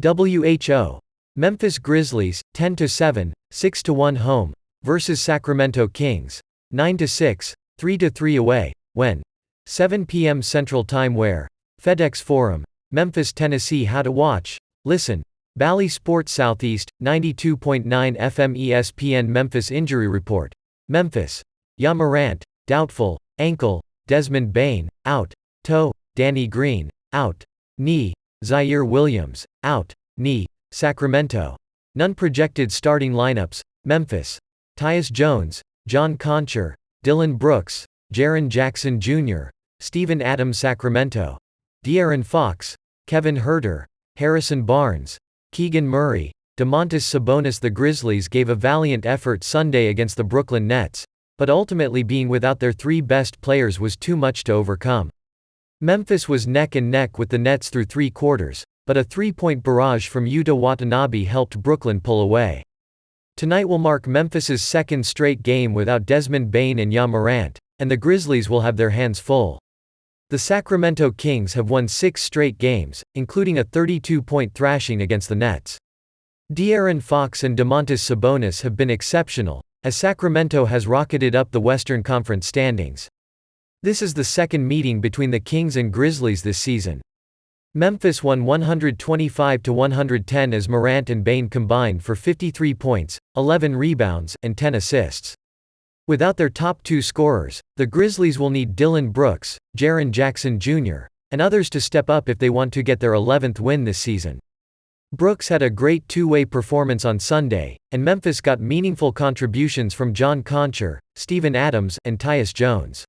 WHO. Memphis Grizzlies, 10-7, 6-1 home, vs Sacramento Kings, 9-6, 3-3 away, when? 7 p.m. Central Time where? FedEx Forum, Memphis, Tennessee. How to watch, listen. Bally Sports Southeast, 92.9 FM ESPN. Memphis injury report. Memphis. Ja Morant, doubtful, ankle. Desmond Bane, out. Toe. Danny Green, out. Knee. Zaire Williams, out. Knee. Sacramento. None projected starting lineups. Memphis. Tyus Jones, John Concher, Dylan Brooks, Jaren Jackson Jr., Steven Adams. Sacramento. De'Aaron Fox, Kevin Huerter, Harrison Barnes, Keegan Murray, Domantas Sabonis. The Grizzlies gave a valiant effort Sunday against the Brooklyn Nets, but ultimately being without their three best players was too much to overcome. Memphis was neck and neck with the Nets through three quarters, but a three-point barrage from Yuta Watanabe helped Brooklyn pull away. Tonight will mark Memphis's second straight game without Desmond Bane and Ja Morant, and the Grizzlies will have their hands full. The Sacramento Kings have won 6 straight games, including a 32-point thrashing against the Nets. De'Aaron Fox and Domantas Sabonis have been exceptional, as Sacramento has rocketed up the Western Conference standings. This is the second meeting between the Kings and Grizzlies this season. Memphis won 125-110 as Morant and Bane combined for 53 points, 11 rebounds, and 10 assists. Without their top two scorers, the Grizzlies will need Dylan Brooks, Jaren Jackson Jr., and others to step up if they want to get their 11th win this season. Brooks had a great two-way performance on Sunday, and Memphis got meaningful contributions from John Concher, Steven Adams, and Tyus Jones.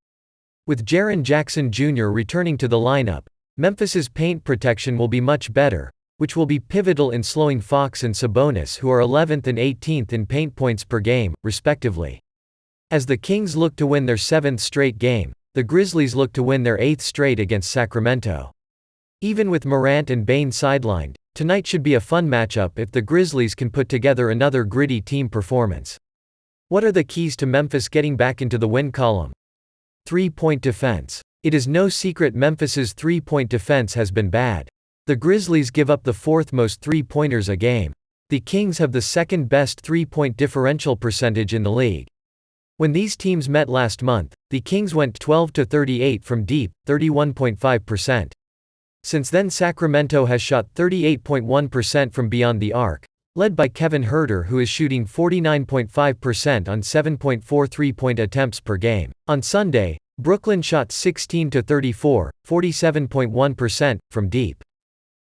With Jaren Jackson Jr. returning to the lineup, Memphis's paint protection will be much better, which will be pivotal in slowing Fox and Sabonis, who are 11th and 18th in paint points per game, respectively. As the Kings look to win their 7th straight game, the Grizzlies look to win their 8th straight against Sacramento. Even with Morant and Bane sidelined, tonight should be a fun matchup if the Grizzlies can put together another gritty team performance. What are the keys to Memphis getting back into the win column? 3-point defense. It is no secret Memphis's 3-point defense has been bad. The Grizzlies give up the 4th most 3-pointers a game. The Kings have the 2nd best 3-point differential percentage in the league. When these teams met last month, the Kings went 12-38 from deep, 31.5%. Since then Sacramento has shot 38.1% from beyond the arc, led by Kevin Huerter, who is shooting 49.5% on 7.4 3-point attempts per game. On Sunday, Brooklyn shot 16-34, 47.1%, from deep.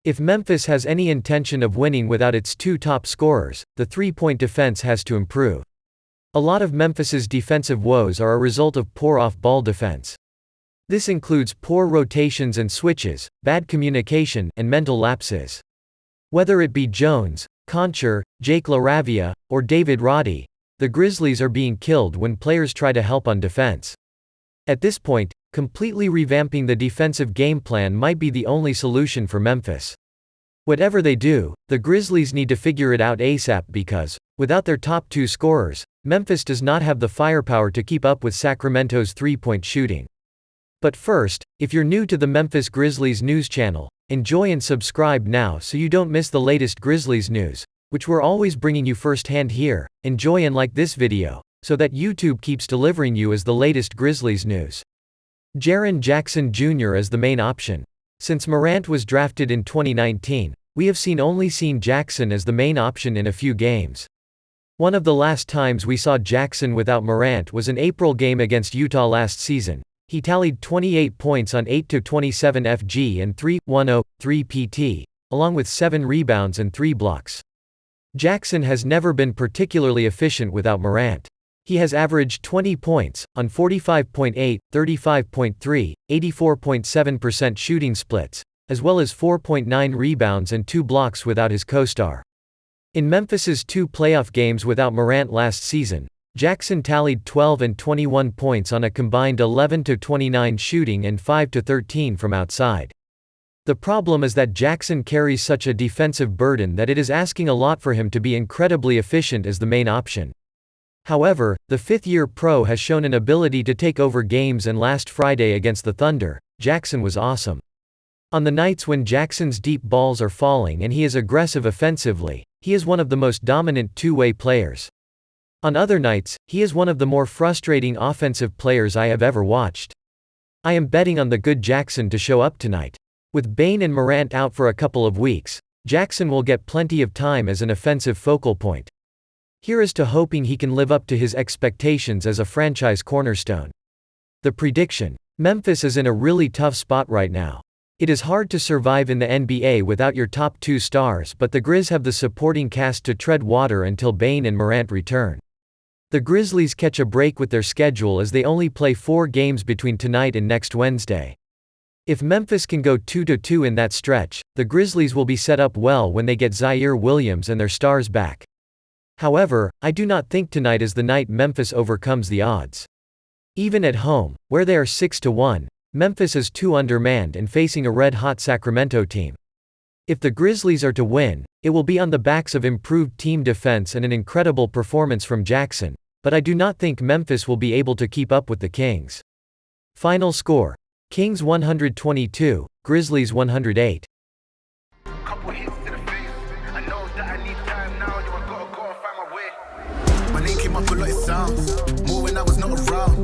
If Memphis has any intention of winning without its two top scorers, the 3-point defense has to improve. A lot of Memphis's defensive woes are a result of poor off-ball defense. This includes poor rotations and switches, bad communication, and mental lapses. Whether it be Jones, Concher, Jake LaRavia, or David Roddy, the Grizzlies are being killed when players try to help on defense. At this point, completely revamping the defensive game plan might be the only solution for Memphis. Whatever they do, the Grizzlies need to figure it out ASAP because, without their top two scorers, Memphis does not have the firepower to keep up with Sacramento's 3-point shooting. But first, if you're new to the Memphis Grizzlies news channel, enjoy and subscribe now so you don't miss the latest Grizzlies news, which we're always bringing you firsthand here. Enjoy and like this video, so that YouTube keeps delivering you as the latest Grizzlies news. Jaren Jackson Jr. as the main option. Since Morant was drafted in 2019, we have only seen Jackson as the main option in a few games. One of the last times we saw Jackson without Morant was an April game against Utah last season. He tallied 28 points on 8-27 FG and 3.10.3 PT, along with 7 rebounds and 3 blocks. Jackson has never been particularly efficient without Morant. He has averaged 20 points, on 45.8, 35.3, 84.7% shooting splits, as well as 4.9 rebounds and 2 blocks without his co-star. In Memphis's 2 playoff games without Morant last season, Jackson tallied 12 and 21 points on a combined 11-29 shooting and 5-13 from outside. The problem is that Jackson carries such a defensive burden that it is asking a lot for him to be incredibly efficient as the main option. However, the fifth-year pro has shown an ability to take over games, and last Friday against the Thunder, Jackson was awesome. On the nights when Jackson's deep balls are falling and he is aggressive offensively, he is one of the most dominant two-way players. On other nights, he is one of the more frustrating offensive players I have ever watched. I am betting on the good Jackson to show up tonight. With Bane and Morant out for a couple of weeks, Jackson will get plenty of time as an offensive focal point. Here is to hoping he can live up to his expectations as a franchise cornerstone. The prediction: Memphis is in a really tough spot right now. It is hard to survive in the NBA without your top two stars, but the Grizz have the supporting cast to tread water until Bane and Morant return. The Grizzlies catch a break with their schedule as they only play 4 games between tonight and next Wednesday. If Memphis can go 2-2 in that stretch, the Grizzlies will be set up well when they get Zaire Williams and their stars back. However, I do not think tonight is the night Memphis overcomes the odds. Even at home, where they are 6-1, Memphis is too undermanned and facing a red-hot Sacramento team. If the Grizzlies are to win, it will be on the backs of improved team defense and an incredible performance from Jackson, but I do not think Memphis will be able to keep up with the Kings. Final score: Kings 122, Grizzlies 108. Couple hits to the face. I know that I need time now. You gotta go and find my way. My name came up a lot, it sounds more when I was not around.